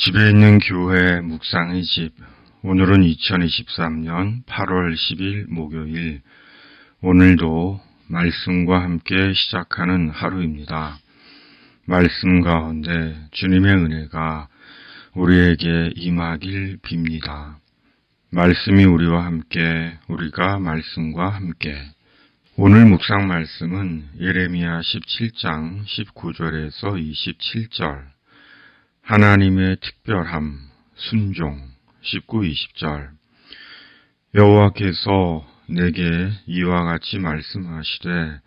집에 있는 교회 묵상의 집. 오늘은 2023년 8월 10일 목요일. 오늘도 말씀과 함께 시작하는 하루입니다. 말씀 가운데 주님의 은혜가 우리에게 임하길 빕니다. 말씀이 우리와 함께, 우리가 말씀과 함께. 오늘 묵상 말씀은 예레미야 17장 19절에서 27절, 하나님의 특별함, 순종, 19, 20절. 여호와께서 내게 이와 같이 말씀하시되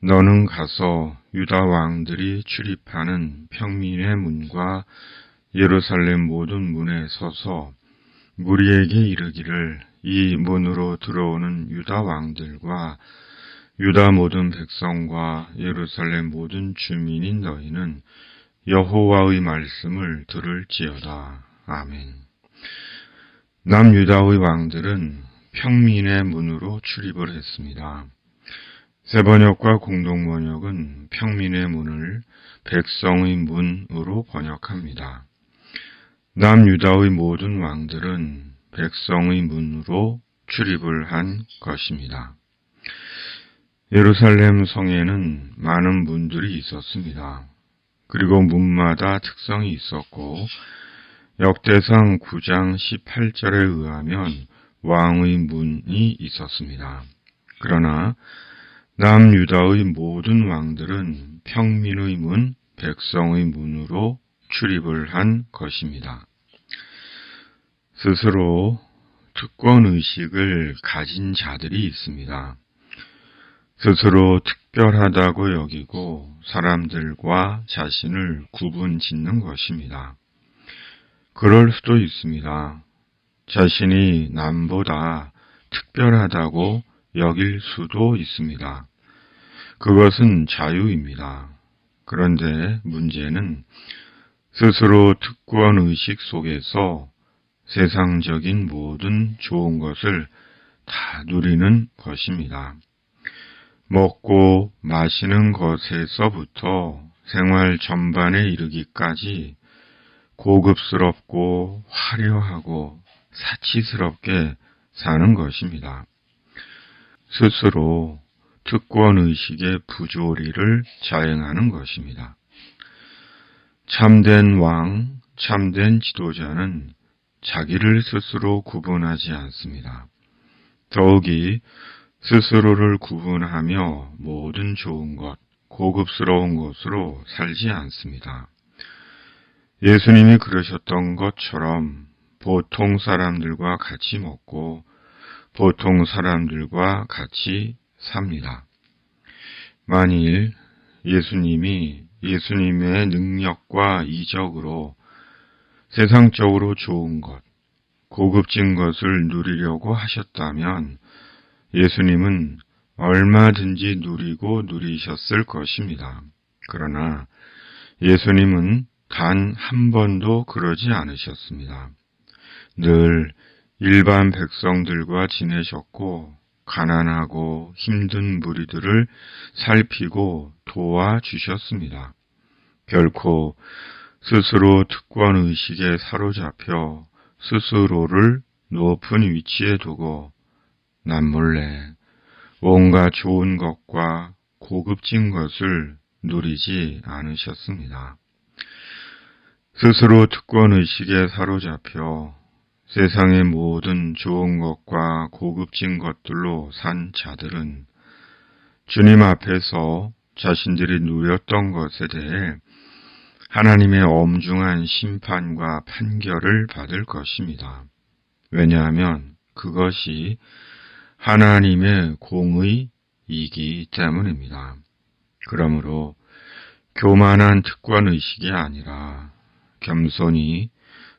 너는 가서 유다 왕들이 출입하는 평민의 문과 예루살렘 모든 문에 서서 무리에게 이르기를 이 문으로 들어오는 유다 왕들과 유다 모든 백성과 예루살렘 모든 주민인 너희는 여호와의 말씀을 들을지어다. 아멘. 남유다의 왕들은 평민의 문으로 출입을 했습니다. 세번역과 공동번역은 평민의 문을 백성의 문으로 번역합니다. 남유다의 모든 왕들은 백성의 문으로 출입을 한 것입니다. 예루살렘 성에는 많은 문들이 있었습니다. 그리고 문마다 특성이 있었고 역대상 9장 18절에 의하면 왕의 문이 있었습니다. 그러나 남유다의 모든 왕들은 평민의 문, 백성의 문으로 출입을 한 것입니다. 스스로 특권의식을 가진 자들이 있습니다. 스스로 특별하다고 여기고 사람들과 자신을 구분짓는 것입니다. 그럴 수도 있습니다. 자신이 남보다 특별하다고 여길 수도 있습니다. 그것은 자유입니다. 그런데 문제는 스스로 특권의식 속에서 세상적인 모든 좋은 것을 다 누리는 것입니다. 먹고 마시는 것에서부터 생활 전반에 이르기까지 고급스럽고 화려하고 사치스럽게 사는 것입니다. 스스로 특권의식의 부조리를 자행하는 것입니다. 참된 왕, 참된 지도자는 자기를 스스로 구분하지 않습니다. 더욱이 스스로를 구분하며 모든 좋은 것, 고급스러운 것으로 살지 않습니다. 예수님이 그러셨던 것처럼 보통 사람들과 같이 먹고 보통 사람들과 같이 삽니다. 만일 예수님이 예수님의 능력과 이적으로 세상적으로 좋은 것, 고급진 것을 누리려고 하셨다면 예수님은 얼마든지 누리고 누리셨을 것입니다. 그러나 예수님은 단 한 번도 그러지 않으셨습니다. 늘 일반 백성들과 지내셨고 가난하고 힘든 무리들을 살피고 도와주셨습니다. 결코 스스로 특권의식에 사로잡혀 스스로를 높은 위치에 두고 남몰래 온갖 좋은 것과 고급진 것을 누리지 않으셨습니다. 스스로 특권의식에 사로잡혀 세상의 모든 좋은 것과 고급진 것들로 산 자들은 주님 앞에서 자신들이 누렸던 것에 대해 하나님의 엄중한 심판과 판결을 받을 것입니다. 왜냐하면 그것이 하나님의 공의이기 때문입니다. 그러므로 교만한 특권의식이 아니라 겸손히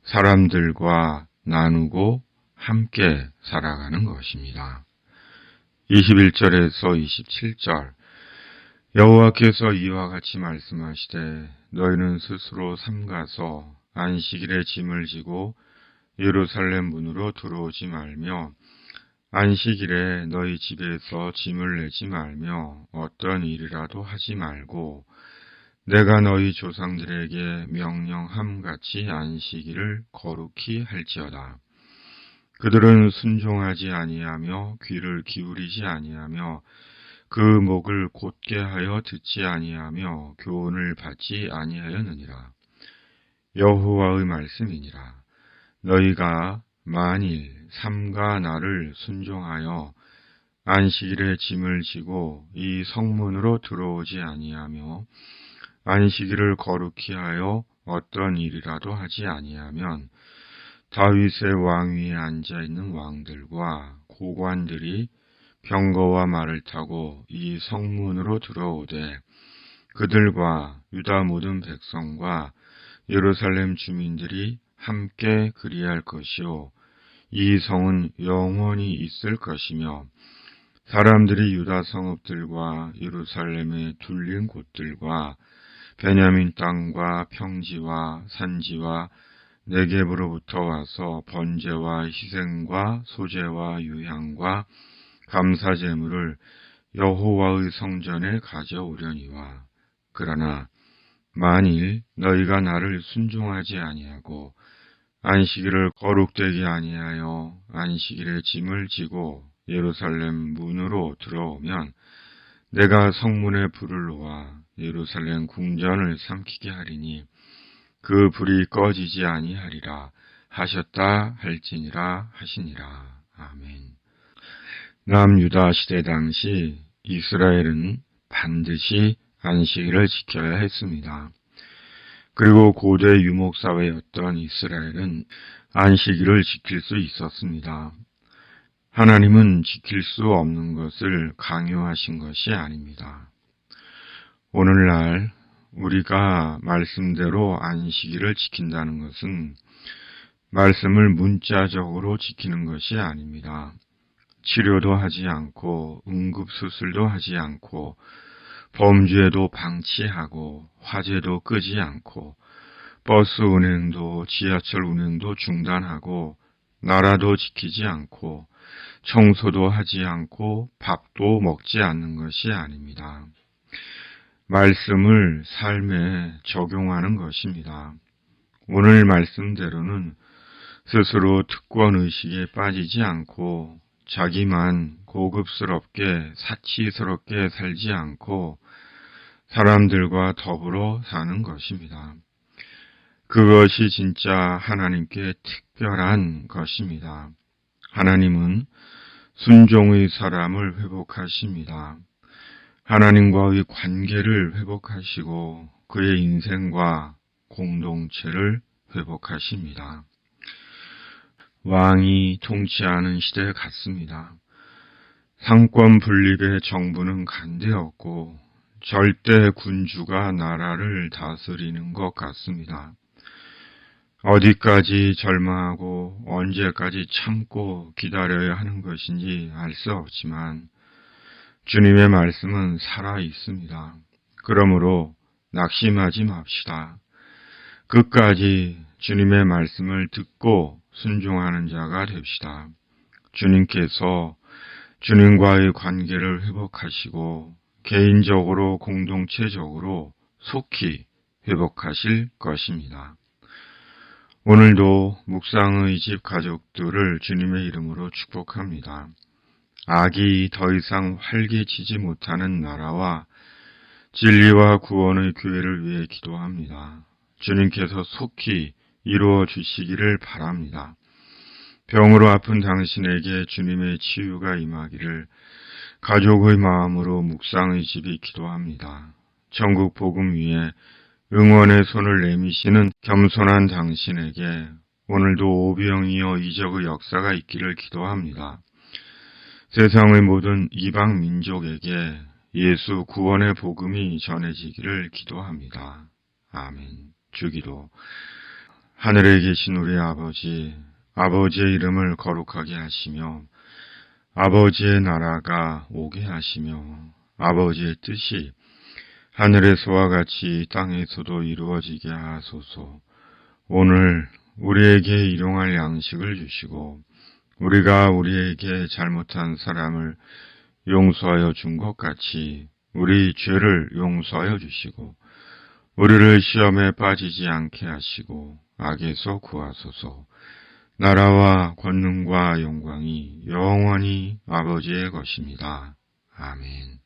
사람들과 나누고 함께 살아가는 것입니다. 21절에서 27절. 여호와께서 이와 같이 말씀하시되 너희는 스스로 삼가서 안식일에 짐을 지고 예루살렘 문으로 들어오지 말며 안식일에 너희 집에서 짐을 내지 말며 어떤 일이라도 하지 말고 내가 너희 조상들에게 명령함같이 안식일을 거룩히 할지어다. 그들은 순종하지 아니하며 귀를 기울이지 아니하며 그 목을 곧게 하여 듣지 아니하며 교훈을 받지 아니하였느니라. 여호와의 말씀이니라. 너희가 만일 삼가 나를 순종하여 안식일에 짐을 지고 이 성문으로 들어오지 아니하며 안식일을 거룩히 하여 어떤 일이라도 하지 아니하면 다윗의 왕위에 앉아있는 왕들과 고관들이 병거와 말을 타고 이 성문으로 들어오되 그들과 유다 모든 백성과 예루살렘 주민들이 함께 그리할 것이요 이 성은 영원히 있을 것이며 사람들이 유다 성읍들과 예루살렘의 둘린 곳들과 베냐민 땅과 평지와 산지와 네겝으로부터 와서 번제와 희생과 소제와 유향과 감사 제물을 여호와의 성전에 가져오려니와 그러나 만일 너희가 나를 순종하지 아니하고 안식일을 거룩되게 아니하여 안식일에 짐을 지고 예루살렘 문으로 들어오면 내가 성문에 불을 놓아 예루살렘 궁전을 삼키게 하리니 그 불이 꺼지지 아니하리라 하셨다 할지니라 하시니라. 아멘. 남유다 시대 당시 이스라엘은 반드시 안식일을 지켜야 했습니다. 그리고 고대 유목사회였던 이스라엘은 안식일을 지킬 수 있었습니다. 하나님은 지킬 수 없는 것을 강요하신 것이 아닙니다. 오늘날 우리가 말씀대로 안식일을 지킨다는 것은 말씀을 문자적으로 지키는 것이 아닙니다. 치료도 하지 않고 응급수술도 하지 않고 범죄도 방치하고 화재도 끄지 않고 버스 운행도 지하철 운행도 중단하고 나라도 지키지 않고 청소도 하지 않고 밥도 먹지 않는 것이 아닙니다. 말씀을 삶에 적용하는 것입니다. 오늘 말씀대로는 스스로 특권의식에 빠지지 않고 자기만 고급스럽게 사치스럽게 살지 않고 사람들과 더불어 사는 것입니다. 그것이 진짜 하나님께 특별한 것입니다. 하나님은 순종의 사람을 회복하십니다. 하나님과의 관계를 회복하시고 그의 인생과 공동체를 회복하십니다. 왕이 통치하는 시대 같습니다. 상권 분립의 정부는 간대없고 절대 군주가 나라를 다스리는 것 같습니다. 어디까지 절망하고 언제까지 참고 기다려야 하는 것인지 알 수 없지만 주님의 말씀은 살아 있습니다. 그러므로 낙심하지 맙시다. 끝까지 주님의 말씀을 듣고 순종하는 자가 됩시다. 주님께서 주님과의 관계를 회복하시고 개인적으로 공동체적으로 속히 회복하실 것입니다. 오늘도 묵상의 집 가족들을 주님의 이름으로 축복합니다. 악이 더 이상 활개치지 못하는 나라와 진리와 구원의 교회를 위해 기도합니다. 주님께서 속히 이루어 주시기를 바랍니다. 병으로 아픈 당신에게 주님의 치유가 임하기를 가족의 마음으로 묵상의 집이 기도합니다. 전국 복음 위에 응원의 손을 내미시는 겸손한 당신에게 오늘도 오병이어 이적의 역사가 있기를 기도합니다. 세상의 모든 이방 민족에게 예수 구원의 복음이 전해지기를 기도합니다. 아멘. 주기도. 하늘에 계신 우리 아버지, 아버지의 이름을 거룩하게 하시며 아버지의 나라가 오게 하시며 아버지의 뜻이 하늘에서와 같이 땅에서도 이루어지게 하소서. 오늘 우리에게 일용할 양식을 주시고 우리가 우리에게 잘못한 사람을 용서하여 준 것 같이 우리 죄를 용서하여 주시고 우리를 시험에 빠지지 않게 하시고 악에서 구하소서. 나라와 권능과 영광이 영원히 아버지의 것입니다. 아멘.